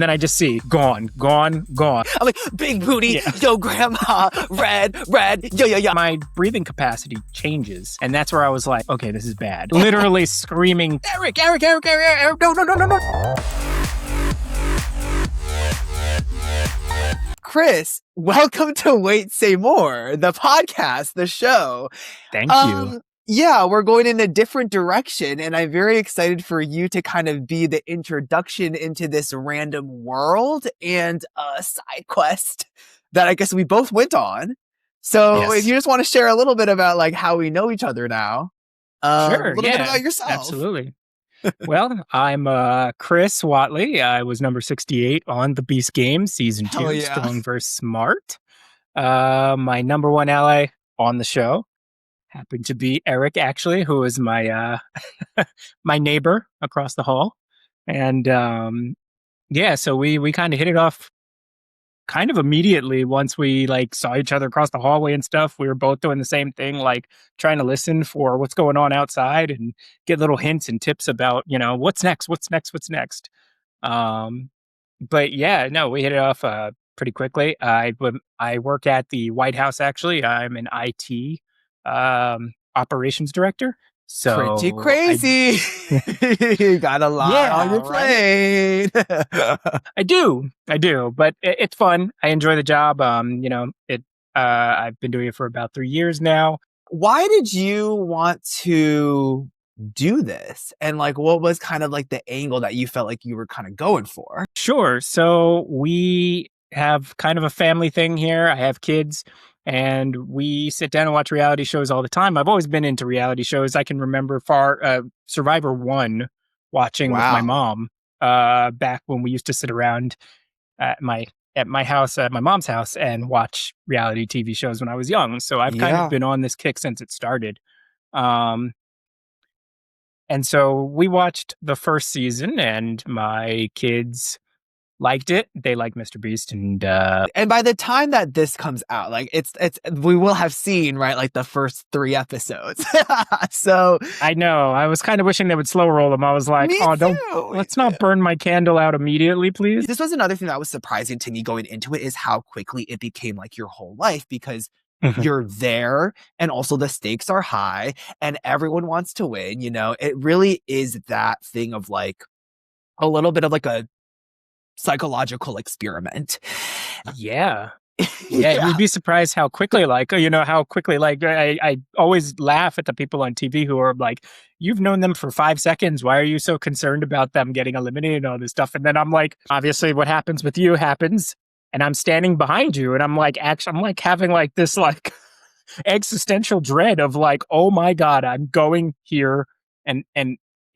Then I just see gone, gone, gone. I'm like, big booty, yo, grandma, red, yo. My breathing capacity changes. And that's where I was like, okay, this is bad. Literally screaming, Eric, no. Chris, welcome to Wait, Say More, the podcast, the show. Thank you. Yeah, we're going in a different direction, and I'm very excited for you to kind of be the introduction into this random world and a side quest that I guess we both went on. So if you just want to share a little bit about like how we know each other now, sure, a little bit about yourself. Absolutely. Well, I'm Chris Watley. I was number 68 on the Beast Game, Season 2, Strong vs. Smart. My number one ally on the show happened to be Eric, actually, who was my my neighbor across the hall. And so we kind of hit it off kind of immediately once we like saw each other across the hallway and stuff. We were both doing the same thing, like trying to listen for what's going on outside and get little hints and tips about, what's next. But yeah, no, we hit it off pretty quickly. I work at the White House, actually. I'm an IT operations director. So pretty crazy. You got a lot on your plate. I do, but it's fun. I enjoy the job. I've been doing it for about 3 years now. Why did you want to do this? And like, what was kind of like the angle that you felt like you were kind of going for? Sure. So we have kind of a family thing here. I have kids. And we sit down and watch reality shows all the time. I've always been into reality shows. I can remember Survivor 1 watching with my mom back when we used to sit around at my house, at my mom's house, and watch reality TV shows when I was young. So I've kind of been on this kick since it started. And so we watched the first season, and my kids liked it. They like Mr. Beast, and by the time that this comes out, like it's we will have seen, right, like the first 3 episodes. So I know I was kind of wishing they would slow roll them. I was like, let's not burn my candle out immediately, please. This was another thing that was surprising to me going into it, is how quickly it became like your whole life, because you're there and also the stakes are high and everyone wants to win. It really is that thing of like a little bit of like a psychological experiment. Yeah. You'd be surprised how quickly, I always laugh at the people on TV who are like, you've known them for 5 seconds. Why are you so concerned about them getting eliminated and all this stuff? And then I'm like, obviously what happens with you happens. And I'm standing behind you. And I'm like, I'm like having like this like existential dread of like, oh my God, I'm going here. And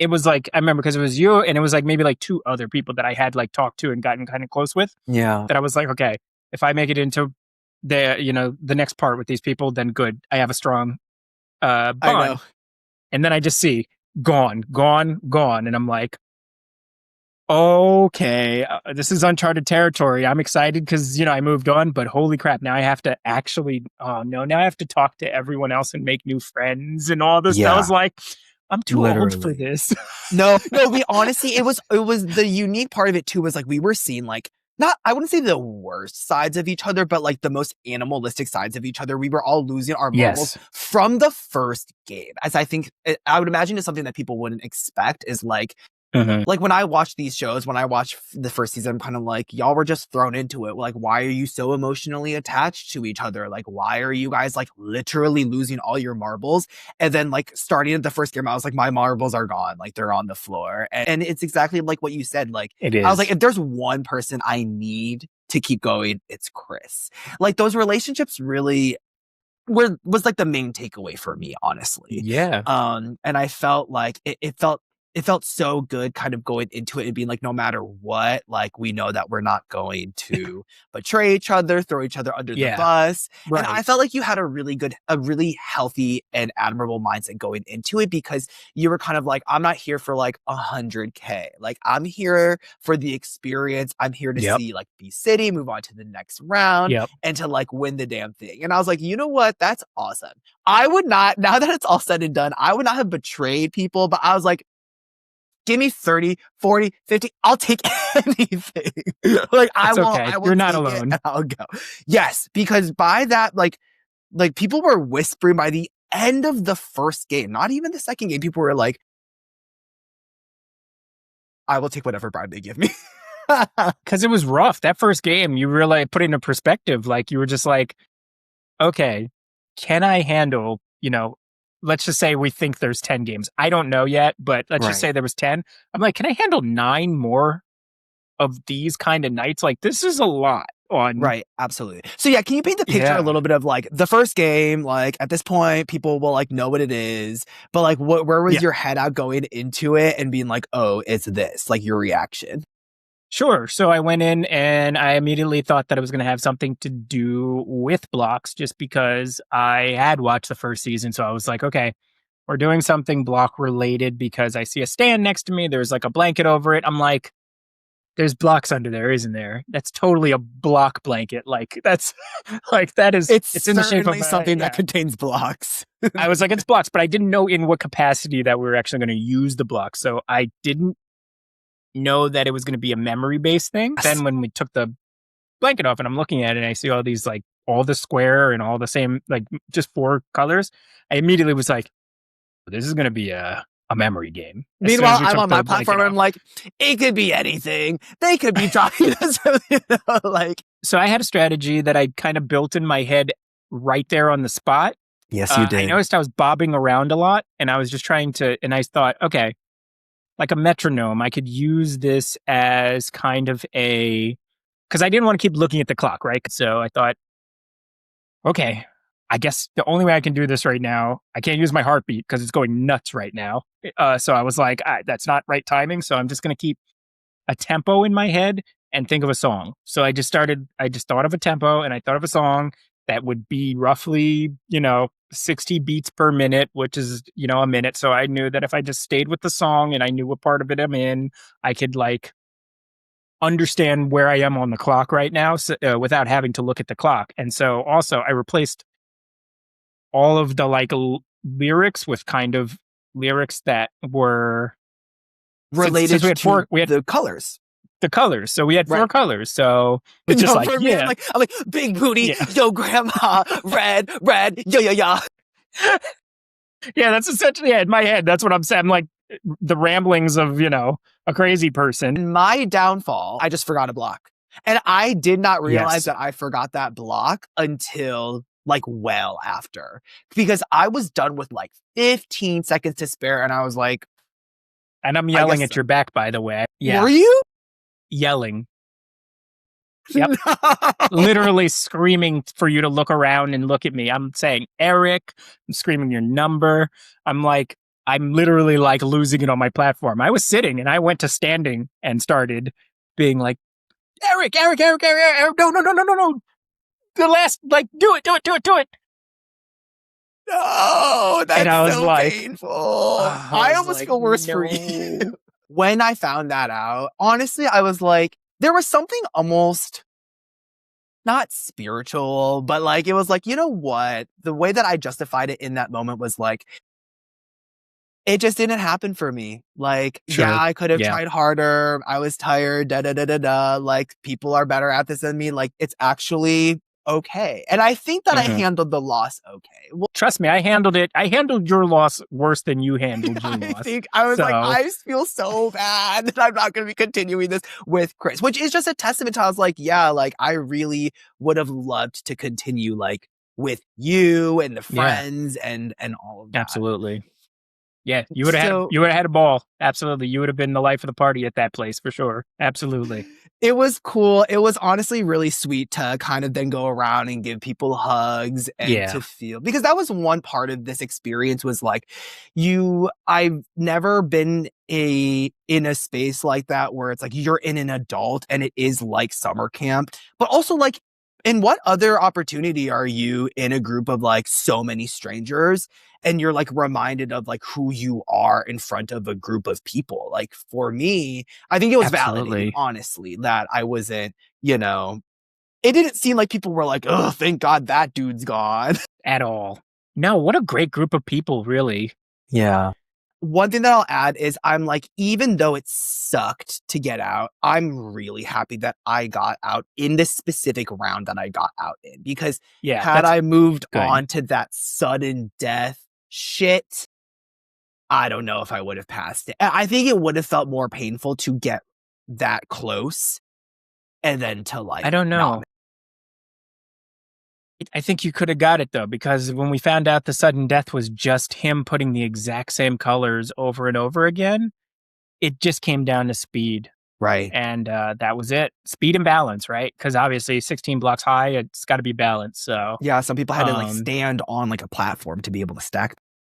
it was like, I remember because it was you and it was like maybe like 2 other people that I had like talked to and gotten kind of close with. Yeah. That I was like, okay, if I make it into the next part with these people, then good. I have a strong bond. I know. And then I just see gone. And I'm like, okay, this is uncharted territory. I'm excited because, I moved on, but holy crap, now I have to actually, now I have to talk to everyone else and make new friends and all this. I was like, I'm too old for this. No, we honestly, it was the unique part of it too, was like, we were seeing like, I wouldn't say the worst sides of each other, but like the most animalistic sides of each other. We were all losing our marbles from the first game. As I think, I would imagine it's something that people wouldn't expect, is like, like when I watch these shows, when I watch the first season, I'm kind of like, y'all were just thrown into it. Like, why are you so emotionally attached to each other? Like, why are you guys like literally losing all your marbles? And then like starting at the first game, I was like, my marbles are gone. Like they're on the floor. And it's exactly like what you said. Like, it is. I was like, if there's one person I need to keep going, it's Chris. Like those relationships really was like the main takeaway for me, honestly. Yeah. And I felt like it felt so good kind of going into it and being like, no matter what, like we know that we're not going to betray each other, throw each other under the bus. Right. And I felt like you had a really healthy and admirable mindset going into it, because you were kind of like, I'm not here for like 100K. Like I'm here for the experience. I'm here to see like Beast City, move on to the next round and to like win the damn thing. And I was like, you know what? That's awesome. I would not, now that it's all said and done, I would not have betrayed people, but I was like, give me 30, 40, 50. I'll take anything. Like It's okay. I will You're not take it alone. and I'll go. Yes, because by that, like people were whispering by the end of the first game, not even the second game. People were like, I will take whatever bribe they give me. Because it was rough. That first game, you really put it into perspective. Like, you were just like, okay, can I handle, let's just say we think there's 10 games. I don't know yet, but let's just say there was 10. I'm like, can I handle 9 more of these kind of nights? Like, this is a lot on. Right, absolutely. So yeah, can you paint the picture a little bit of like the first game? Like at this point, people will like know what it is, but like where was your head out going into it and being like, oh, it's this, like your reaction? Sure. So I went in and I immediately thought that it was going to have something to do with blocks just because I had watched the first season. So I was like, okay, we're doing something block related because I see a stand next to me. There's like a blanket over it. I'm like, there's blocks under there, isn't there? That's totally a block blanket. Like that's like that is it's in the shape of something that contains blocks. I was like, it's blocks, but I didn't know in what capacity that we were actually going to use the blocks. So I didn't know that it was going to be a memory based thing. Then when we took the blanket off and I'm looking at it and I see all these like all the square and all the same like just 4 colors, I immediately was like, this is going to be a memory game. Meanwhile, I'm on my platform and I'm like, it could be anything. They could be dropping us. Like, so I had a strategy that I kind of built in my head right there on the spot. Yes, you did. I noticed I was bobbing around a lot and I was just trying to, and I thought, okay, like a metronome, I could use this as kind of because I didn't want to keep looking at the clock, right? So I thought, okay, I guess the only way I can do this right now, I can't use my heartbeat because it's going nuts right now. So I was like, that's not right timing. So I'm just going to keep a tempo in my head and think of a song. So I just thought of a tempo and I thought of a song that would be roughly, 60 beats per minute, which is, a minute. So I knew that if I just stayed with the song and I knew what part of it I'm in, I could like understand where I am on the clock right now without having to look at the clock. And so also I replaced all of the like lyrics with kind of lyrics that were related to the colors. The colors. So we had 4 colors. So it's just like, me, I'm like big booty, yo grandma, red, yo. Yeah, that's essentially in my head. That's what I'm saying. I'm like the ramblings of, a crazy person. My downfall, I just forgot a block. And I did not realize that I forgot that block until like well after. Because I was done with like 15 seconds to spare and I was like. And I'm yelling at your back, by the way. Yeah. Were you? Yelling. Yep. No. Literally screaming for you to look around and look at me. I'm saying, Eric, I'm screaming your number. I'm literally like losing it on my platform. I was sitting and I went to standing and started being like, Eric, no. The last, like, do it. No, that's so painful. I almost feel worse for you. When I found that out, honestly, I was like, there was something almost not spiritual, but like, it was like, you know what? The way that I justified it in that moment was like, it just didn't happen for me. Like, I could have tried harder. I was tired, like, people are better at this than me. Like, it's actually okay. And I think that I handled the loss okay. Well, trust me, I handled it. I handled your loss worse than you handled your loss. I think I was like, I feel so bad that I'm not going to be continuing this with Chris, which is just a testament to, I was like, like, I really would have loved to continue like with you and the friends and all of that. Absolutely. Yeah, you would have had a ball. Absolutely. You would have been the life of the party at that place for sure. Absolutely. It was cool. It was honestly really sweet to kind of then go around and give people hugs and to feel, because that was one part of this experience was like I've never been in a space like that where it's like you're in an adult and it is like summer camp, but also like, in what other opportunity are you in a group of like so many strangers and you're like reminded of like who you are in front of a group of people? Like for me, I think it was validating, honestly, that I wasn't, it didn't seem like people were like, oh, thank God that dude's gone. At all. No, what a great group of people, really. Yeah. one thing that I'll add is I'm like, even though it sucked to get out, I'm really happy that I got out in this specific round that I got out in, because had I moved on to that sudden death shit, I don't know if I would have passed it. I think it would have felt more painful to get that close and then to like, I don't know. I think you could have got it though, because when we found out the sudden death was just him putting the exact same colors over and over again, it just came down to speed. Right. And that was it. Speed and balance, right? Because obviously 16 blocks high, it's got to be balanced. So yeah, some people had to like stand on like a platform to be able to stack.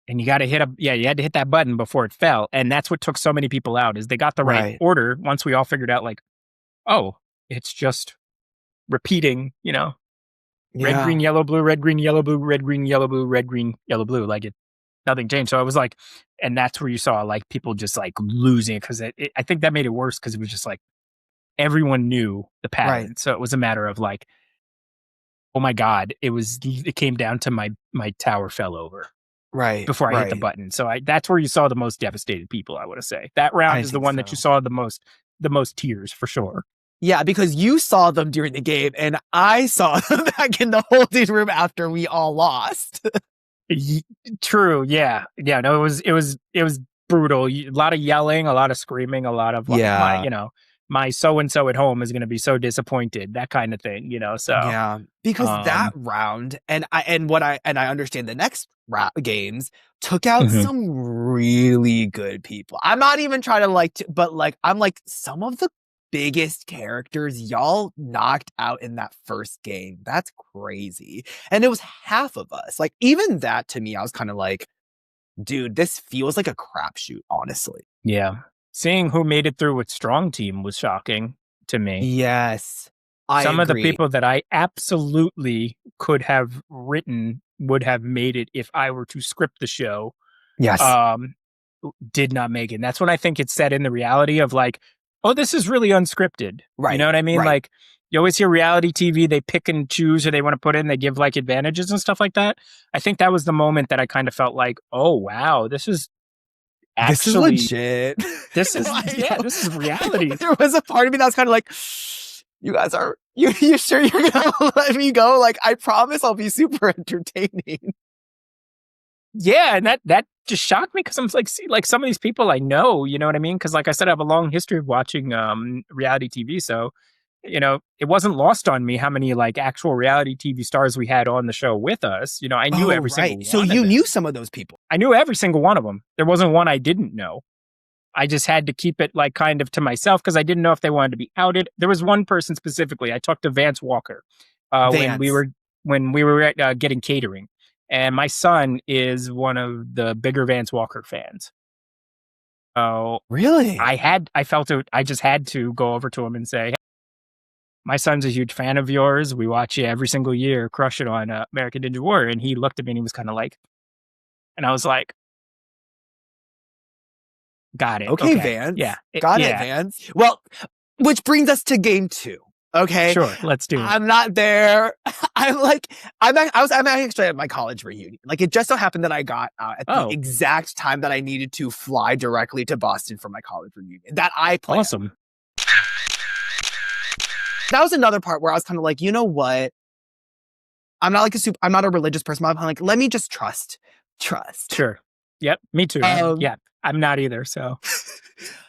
And you got to you had to hit that button before it fell. And that's what took so many people out, is they got the right order once we all figured out like, oh, it's just repeating, red, green, yellow, blue, red, green, yellow, blue, red, green, yellow, blue, red, green, yellow, blue. Like nothing changed. So I was like, and that's where you saw like people just like losing it, because I think that made it worse, because it was just like everyone knew the pattern. Right. So it was a matter of like, oh my God, it came down to my tower fell over. Right. Before I hit the button. So that's where you saw the most devastated people, I would say. That round is the one that you saw the most tears for sure. Yeah, because you saw them during the game and I saw them back in the holding room after we all lost. True. Yeah. Yeah. No, it was brutal. A lot of yelling, a lot of screaming, a lot of like, my so-and-so at home is going to be so disappointed, that kind of thing, so. Yeah, because that round, and I understand the next games took out some really good people. I'm not even trying to but like, I'm like, some of the biggest characters y'all knocked out in that first game. That's crazy. And it was half of us. Like, even that to me, I was kind of like, dude, this feels like a crapshoot, honestly. Yeah. Seeing who made it through with Strong Team was shocking to me. Yes. Some of the people that I absolutely could have written would have made it if I were to script the show. Yes. Did not make it. And that's when I think it's set in the reality of like, oh, this is really unscripted. Right. You know what I mean? Right. Like, you always hear reality TV, they pick and choose who they want to put in, they give like advantages and stuff like that. I think that was the moment that I kind of felt like, oh wow, this is legit. This is this is reality. There was a part of me that was kind of like, you guys are you sure you're gonna let me go? Like, I promise I'll be super entertaining. Yeah, and that just shocked me, because I'm like, see, like some of these people I know, you know what I mean? Because like I said, I have a long history of watching reality TV, so it wasn't lost on me how many like actual reality TV stars we had on the show with us. I knew every single one. So you knew some of those people. I knew every single one of them. There wasn't one I didn't know. I just had to keep it like kind of to myself, because I didn't know if they wanted to be outed. There was one person specifically. I talked to Vance Walker when we were getting catering, and my son is one of the bigger Vance Walker fans. Oh, really? I felt it. I just had to go over to him and say, hey, my son's a huge fan of yours. We watch you every single year, crush it on American Ninja Warrior. And he looked at me and he was kind of like, and I was like, got it. Okay, Vance. Yeah. Got it, Vance. Well, which brings us to game 2. Okay. Sure. Let's do it. I'm not there. I'm actually at my college reunion. Like, it just so happened that I got out at the exact time that I needed to fly directly to Boston for my college reunion that I planned. Awesome. That was another part where I was kind of like, you know what? I'm not a religious person. I'm like, let me just trust. Sure. Yep. Me too. Yeah. I'm not either. So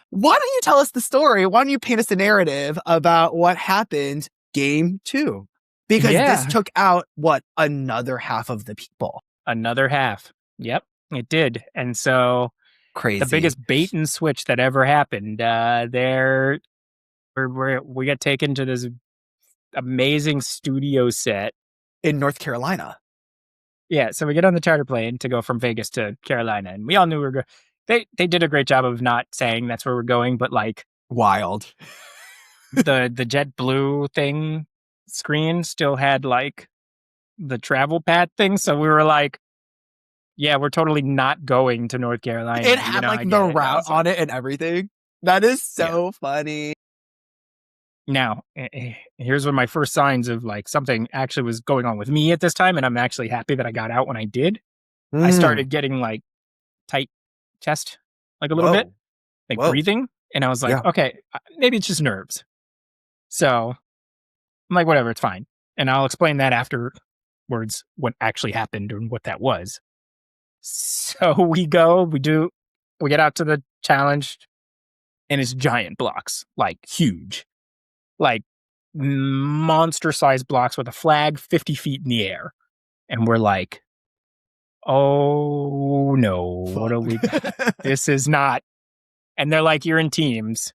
why don't you tell us the story? Why don't you paint us a narrative about what happened game 2? Because this took out another half of the people. Another half. Yep, it did. And so crazy. The biggest bait and switch that ever happened. We got taken to this amazing studio set in North Carolina. Yeah, so we get on the charter plane to go from Vegas to Carolina, and we all knew we were going. They did a great job of not saying that's where we're going, but like wild. the JetBlue thing screen still had like the travel pad thing, so we were like, yeah, we're totally not going to North Carolina. It had like the route on it and everything. That is so funny. Now, here's one of my first signs of like something actually was going on with me at this time, and I'm actually happy that I got out when I did. I started getting like tight chest like a little bit, like Whoa. breathing. And I was like, Yeah. okay, maybe it's just nerves. So I'm like, whatever, it's fine. And I'll explain that afterwards what actually happened and what that was. So we get out to the challenge, and it's giant blocks, like huge, like monster sized blocks with a flag 50 feet in the air. And we're like, oh no, Fuck. what are we? This is not. And they're like, you're in teams.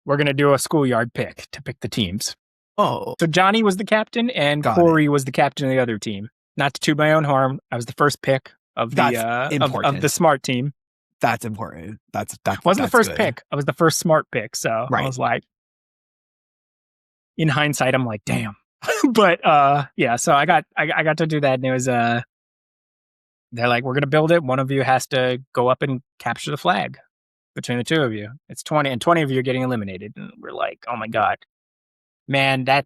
We're going to do a schoolyard pick to pick the teams. Oh. So Johnny was the captain and Corey was the captain of the other team. Not to toot my own horn, I was the first pick of the of the smart team. That's important. That's wasn't the first good. pick. I was the first smart pick. So I was like, in hindsight, I'm like, damn. But yeah, so I got to do that, and it was they're like, we're gonna build it. One of you has to go up and capture the flag between the two of you. It's 20, and 20 of you are getting eliminated. And we're like, oh my God. Man, that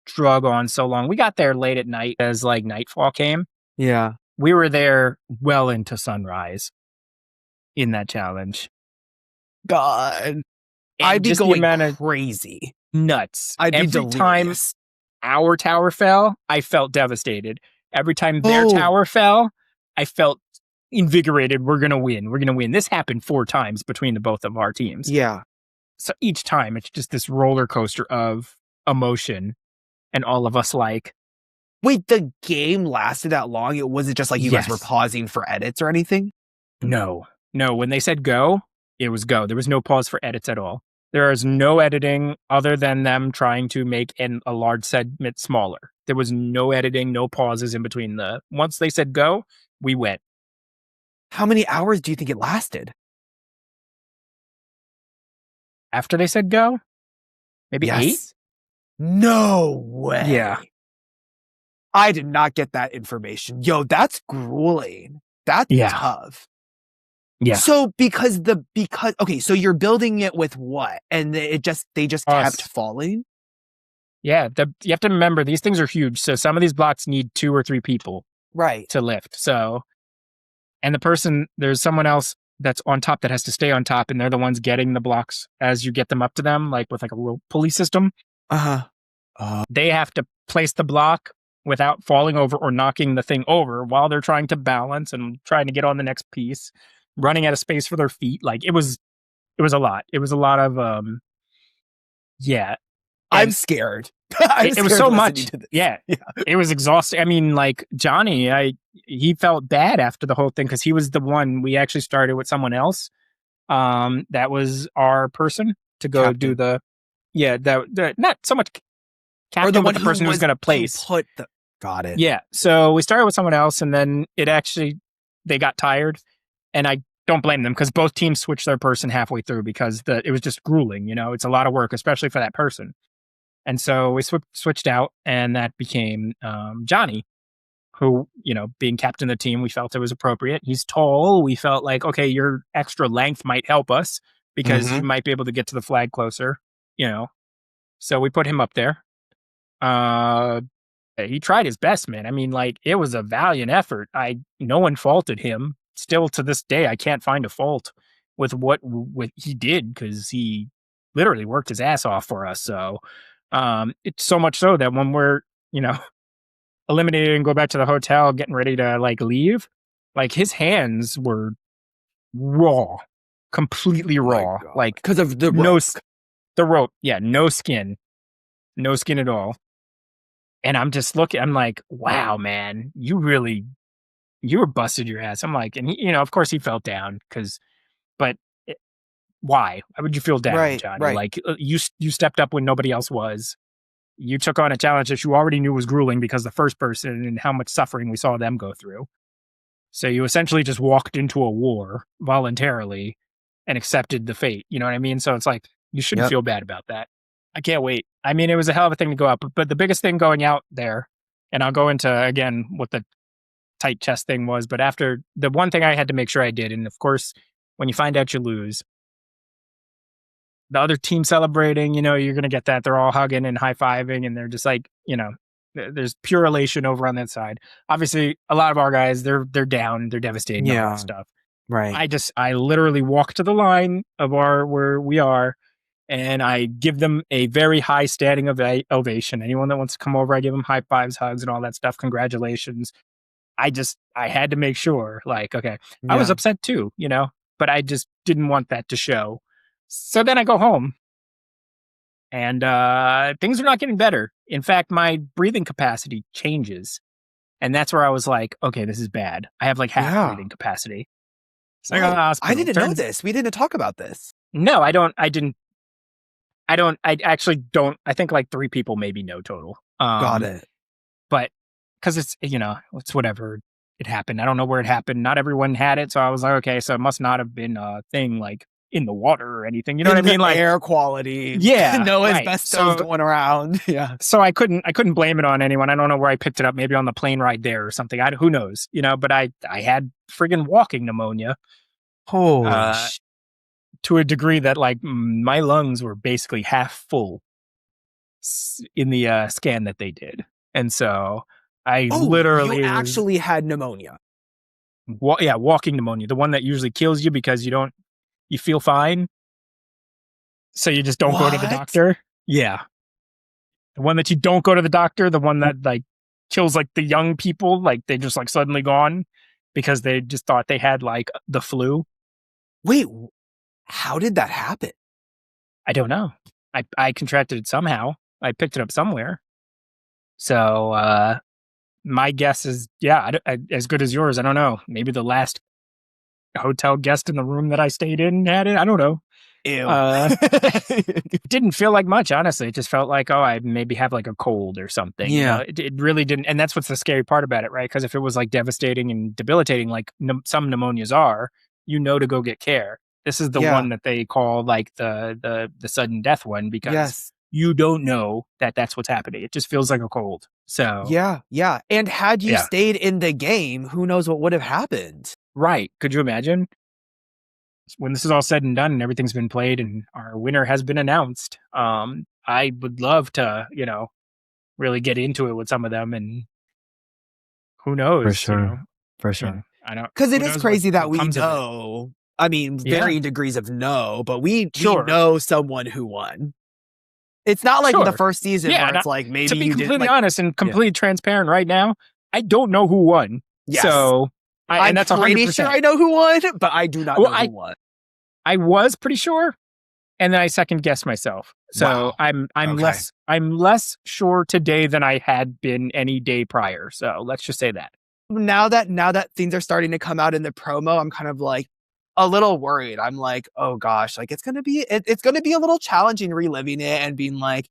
drug on so long. We got there late at night as like nightfall came. Yeah. We were there well into sunrise in that challenge. God. And I'd be going crazy. Nuts. I'd be Every time our tower fell, I felt devastated. Every time their tower fell, I felt invigorated. We're going to win. We're going to win. This happened 4 times between the both of our teams. Yeah. So each time it's just this roller coaster of emotion, and all of us like, wait, the game lasted that long? It wasn't just like you guys were pausing for edits or anything? No. When they said go, it was go. There was no pause for edits at all. There is no editing other than them trying to make a large segment smaller. There was no editing, no pauses in between once they said go, we went. How many hours do you think it lasted? After they said go? Maybe 8? No way. Yeah. I did not get that information. Yo, that's grueling. That's tough. Yeah. So okay, so you're building it with what? And they just kept falling? Yeah, you have to remember these things are huge. So some of these blocks need 2 or 3 people to lift. So, and there's someone else that's on top that has to stay on top, and they're the ones getting the blocks as you get them up to them, like with like a little pulley system. They have to place the block without falling over or knocking the thing over while they're trying to balance and trying to get on the next piece, running out of space for their feet. Like it was a lot. It was a lot of I'm scared. It was so much. Yeah. It was exhausting. I mean, like Johnny, he felt bad after the whole thing because he was the one. We actually started with someone else. That was our person to go do the not so much captain, or the person who was going to place. Got it. Yeah. So we started with someone else, and then they got tired, and I don't blame them because both teams switched their person halfway through because it was just grueling. It's a lot of work, especially for that person. And so we switched out, and that became Johnny, who, being captain of the team, we felt it was appropriate. He's tall. We felt like, okay, your extra length might help us because you might be able to get to the flag closer, So we put him up there. He tried his best, man. I mean, like, it was a valiant effort. No one faulted him. Still to this day, I can't find a fault with what he did because he literally worked his ass off for us. So it's so much so that when we're, eliminated and go back to the hotel, getting ready to like leave, like his hands were raw, completely raw, like because of the rope. The rope. Yeah, no skin at all. And I'm just looking. I'm like, wow, man, you were busted your ass. I'm like, and he, of course he felt down why? Why would you feel down, Johnny? Right. Like you stepped up when nobody else was. You took on a challenge that you already knew was grueling because the first person and how much suffering we saw them go through. So you essentially just walked into a war voluntarily and accepted the fate. You know what I mean? So it's like, you shouldn't feel bad about that. I can't wait. I mean, it was a hell of a thing to go up, but the biggest thing going out there, and I'll go into again what the tight chest thing was, but after the one thing I had to make sure I did, and of course, when you find out you lose, the other team celebrating, you're going to get that. They're all hugging and high-fiving, and they're just like, there's pure elation over on that side. Obviously, a lot of our guys, they're down, they're devastated, and all that stuff. Right. I literally walk to the line of where we are, and I give them a very high standing ovation. Anyone that wants to come over, I give them high fives, hugs, and all that stuff. Congratulations. I had to make sure, like, okay, I was upset too, but I just didn't want that to show. So then I go home, and things are not getting better. In fact, my breathing capacity changes. And that's where I was like, okay, this is bad. I have like half breathing capacity. So I go to the hospital. I didn't know this. We didn't talk about this. No, I don't. I didn't. I actually don't. I think like 3 people maybe know total. Got it. But because it's, it's whatever. It happened. I don't know where it happened. Not everyone had it. So I was like, okay, so it must not have been a thing like in the water or anything. You know what I mean? Like air quality. Yeah. No asbestos going around. Yeah. So I couldn't blame it on anyone. I don't know where I picked it up. Maybe on the plane ride there or something. Who knows? But I had friggin' walking pneumonia. Holy shit. To a degree that like my lungs were basically half full in the scan that they did. And so I literally actually had pneumonia. Walking pneumonia, the one that usually kills you because you feel fine. So you just don't go to the doctor. Yeah. The one that you don't go to the doctor, the one that like kills like the young people, like they just like suddenly gone because they just thought they had like the flu. Wait, how did that happen? I don't know. I contracted it somehow. I picked it up somewhere. So my guess is, as good as yours. I don't know. Maybe the last hotel guest in the room that I stayed in had it. I don't know. Ew. It didn't feel like much, honestly. It just felt like, I maybe have like a cold or something. Yeah. It really didn't. And that's what's the scary part about it, right? Because if it was like devastating and debilitating, like some pneumonias are, to go get care. This is the one that they call like the sudden death one because you don't know that that's what's happening. It just feels like a cold. So yeah. And had you stayed in the game, who knows what would have happened? Right. Could you imagine? When this is all said and done and everything's been played and our winner has been announced, I would love to, really get into it with some of them, and who knows? For sure. I don't, because it is crazy that we know. I mean, varying degrees of no, but we know someone who won. It's not like the first season where it's like maybe to be you completely honest and completely transparent right now, I don't know who won. Yes. So I'm that's pretty 100%. sure I know who won, but I do not know who won. I was pretty sure, and then I second guessed myself. So I'm less sure today than I had been any day prior. So let's just say that. Now that things are starting to come out in the promo, I'm kind of like a little worried. I'm like, oh gosh, like it's gonna be a little challenging reliving it and being like,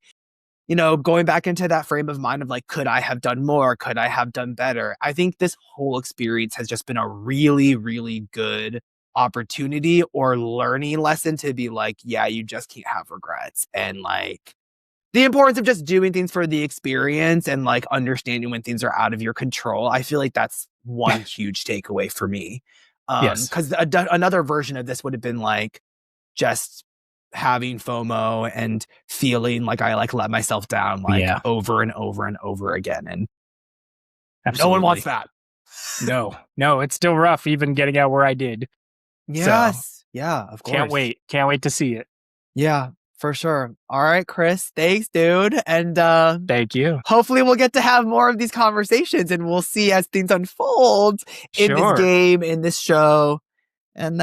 going back into that frame of mind of like, could I have done more? Could I have done better? I think this whole experience has just been a really, really good opportunity or learning lesson to be like, yeah, you just can't have regrets. And like the importance of just doing things for the experience and like understanding when things are out of your control. I feel like that's one huge takeaway for me. Because another version of this would have been like just having FOMO and feeling like I like let myself down like over and over and over again. And no one wants that. No, it's still rough even getting out where I did. Yes. So, of course. Can't wait to see it. Yeah, for sure. All right, Chris. Thanks, dude. And thank you. Hopefully we'll get to have more of these conversations and we'll see as things unfold in this game, in this show. And